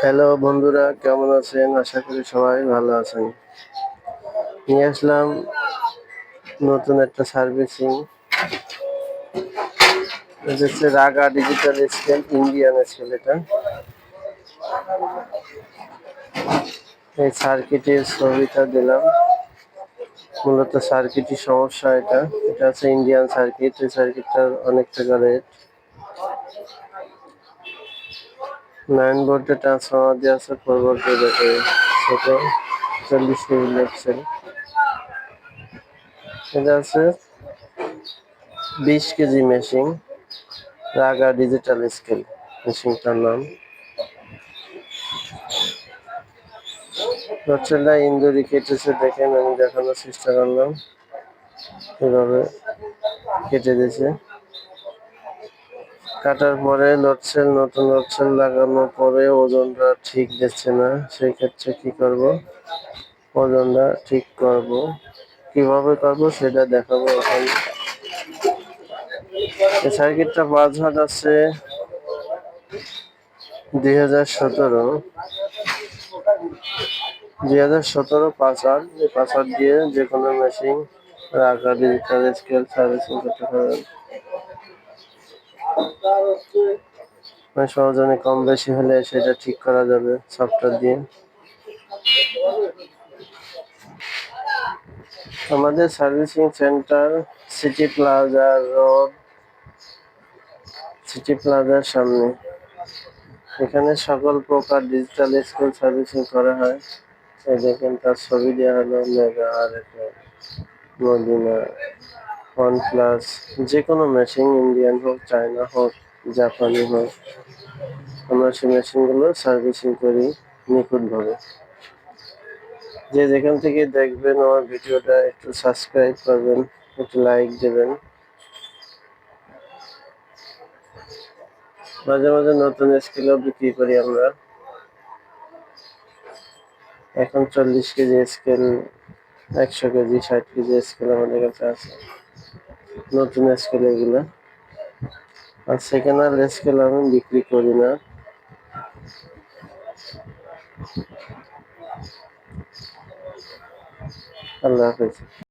Hello বন্ধুরা, কেমন আছেন? আশা করি সবাই ভালো আছেন। নিয়ে আসলাম নতুন একটা সার্ভিসিং। এটা হচ্ছে রাগা ডিজিটাল স্কেল, ইন্ডিয়ান স্কেল। এটা এই সার্কিটের ছবিটা দিলাম। মূলত সার্কিটের সমস্যা। এটা হচ্ছে ইন্ডিয়ান সার্কিট। এই সার্কিটটার অনেক টাকা রেট। 9 ভোল্টের ট্রান্সফরমার দিয়ে আছে, 4 ভোল্টের ব্যাটারি। সেটা 40 কেজি লেগছে। এটা আছে 20 কেজি মেশিন, রাগা ডিজিটাল স্কেল মেশিনটার নাম। লোডশেলটা ইন্দুরি কেটেছে, দেখেন। আমি দেখানোর চেষ্টা করলাম, এভাবে কেটে দিয়েছে। কাটার পরে নতুন লোডশেল লাগানোর পরে ওজনটা ঠিক দিচ্ছে না। সেই ক্ষেত্রে কি করব, ওজনটা ঠিক করব। কিভাবে করব সেটা দেখাবো এখন। এই সার্কিটটা বাজার আছে 2017 পাসওয়ার্ড। এই পাসওয়ার্ড দিয়ে যে কোনো মেশিন রাগা ডিজিটাল স্কেল সার্ভিসিং করতে পারবেন। সহজনে কম বেশি হলে সেটা ঠিক করা যাবে সফটওয়্যার দিয়ে। আমাদের servicing centre city plaza road, city প্লাজার সামনে। এখানে সকল প্রকার ডিজিটাল স্কেল সার্ভিসিং করা হয়। এই দেখেন, তার ছবি দেওয়া হলো মেগা আর মদিনা, ওয়ানপ্লাস। যে কোনো মেশিন, ইন্ডিয়ান হোক, চায়না হোক, জাপানি হোক, আমরা সেই মেশিনগুলো সার্ভিসিং করি নিখুঁতভাবে। যে যেখান থেকে দেখবেন আমার ভিডিওটা, একটু সাবস্ক্রাইব করবেন, একটু লাইক দেবেন। মাঝে মাঝে নতুন স্কেলও বিক্রি করি আমরা। এখন 40 KG scale, 100 KG, 60 KG scale আমাদের কাছে আছে, নতুন স্কেল এগুলো। আর সেকেন্ড হ্যান্ড স্কেল আমি বিক্রি করি না। আল্লাহ হাফেজ।